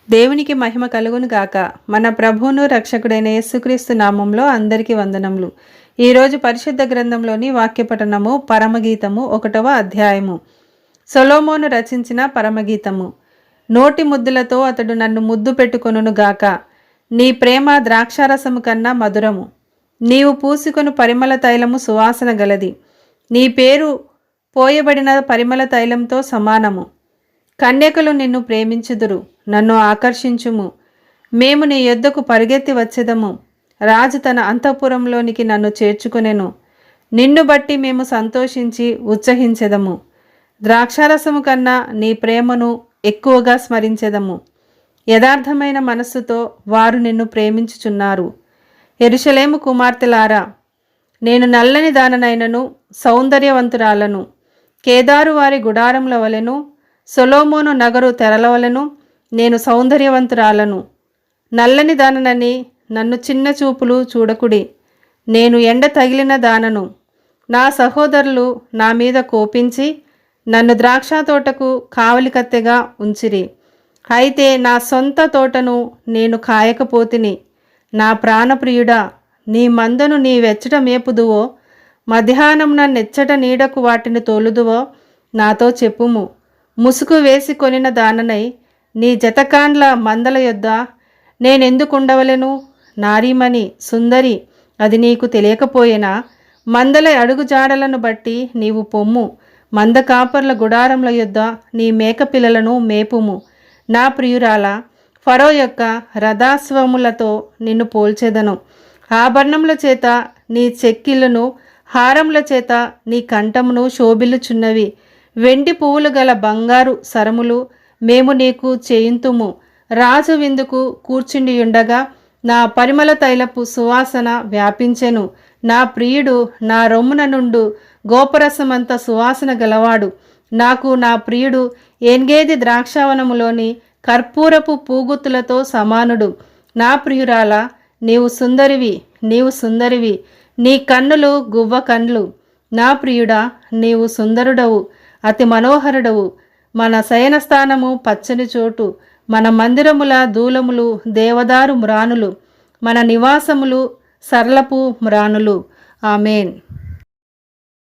దేవునికి మహిమ కలుగును గాక. మన ప్రభువును రక్షకుడైన యేసుక్రీస్తు నామంలో అందరికీ వందనములు. ఈరోజు పరిశుద్ధ గ్రంథంలోని వాక్యపఠనము పరమగీతము 1వ అధ్యాయము. సొలొమోను రచించిన పరమగీతము. నోటి ముద్దులతో అతడు నన్ను ముద్దు పెట్టుకొనును గాక. నీ ప్రేమ ద్రాక్షారసము కన్నా మధురము. నీవు పూసుకొను పరిమళ తైలము సువాసన గలది. నీ పేరు పోయబడిన పరిమళ తైలంతో సమానము. కన్యకలు నిన్ను ప్రేమించుదురు, నన్ను ఆకర్షించుము. మేము నీ యొద్దకు పరిగెత్తి వచ్చేదము. రాజు తన అంతఃపురంలోనికి నన్ను చేర్చుకొనెను. నిన్ను బట్టి మేము సంతోషించి ఉత్సహించెదము. ద్రాక్షారసము కన్నా నీ ప్రేమను ఎక్కువగా స్మరించెదము. యథార్థమైన మనస్సుతో వారు నిన్ను ప్రేమించుచున్నారు. యెరూషలేము కుమార్తెలారా, నేను నల్లని దాననైనను సౌందర్యవంతురాలను. కేదారు వారి గుడారముల వలెను, సొలొమోను నగరు తెరలవలను నేను సౌందర్యవంతురాలను. నల్లని దాననని నన్ను చిన్న చూపులు చూడకుడి. నేను ఎండ తగిలిన దానను. నా సహోదరులు నా మీద కోపించి నన్ను ద్రాక్ష తోటకు కావలికత్తెగా ఉంచిరి. అయితే నా సొంత తోటను నేను కాయకపోతిని. నా ప్రాణప్రియుడా, నీ మందను నీ వెచ్చట మేపుదువో, మధ్యాహ్నంన నెచ్చట నీడకు వాటిని తోలుదువో నాతో చెప్పుము. ముసుగు వేసి కొనిన దాననై నీ జతకాండ్ల మందల యొద్ద నేనెందుకుండవలెను? నారీమణి సుందరి, అది నీకు తెలియకపోయేనా? మందల అడుగుజాడలను బట్టి నీవు పొమ్ము. మంద కాపర్ల గుడారముల యొద్ద నీ మేకపిల్లలను మేపుము. నా ప్రియురాల, ఫరో యొక్క రథాశ్వములతో నిన్ను పోల్చెదను. ఆభరణముల చేత నీ చెక్కిళ్ళను, హారముల చేత నీ కంఠమును శోభిల్లుచున్నవి. వెండి పువ్వులు గల బంగారు సరములు మేము నీకు చేయింతుము. రాజు విందుకు కూర్చుండియుండగా నా పరిమళ తైలపు సువాసన వ్యాపించెను. నా ప్రియుడు నా రొమ్మున నుండు గోపరసమంత సువాసన గలవాడు. నాకు నా ప్రియుడు ఏన్గేది ద్రాక్షావనములోని కర్పూరపు పూగుత్తులతో సమానుడు. నా ప్రియురాల, నీవు సుందరివి, నీవు సుందరివి. నీ కన్నులు గువ్వ కండ్లు. నా ప్రియుడా, నీవు సుందరుడవు, అతి మనోహరుడవు. మన శయనస్థానము పచ్చని చోటు, మన మందిరముల దూలములు దేవదారు మ్రానులు, మన నివాసములు సర్లపు మ్రానులు. ఆమేన్.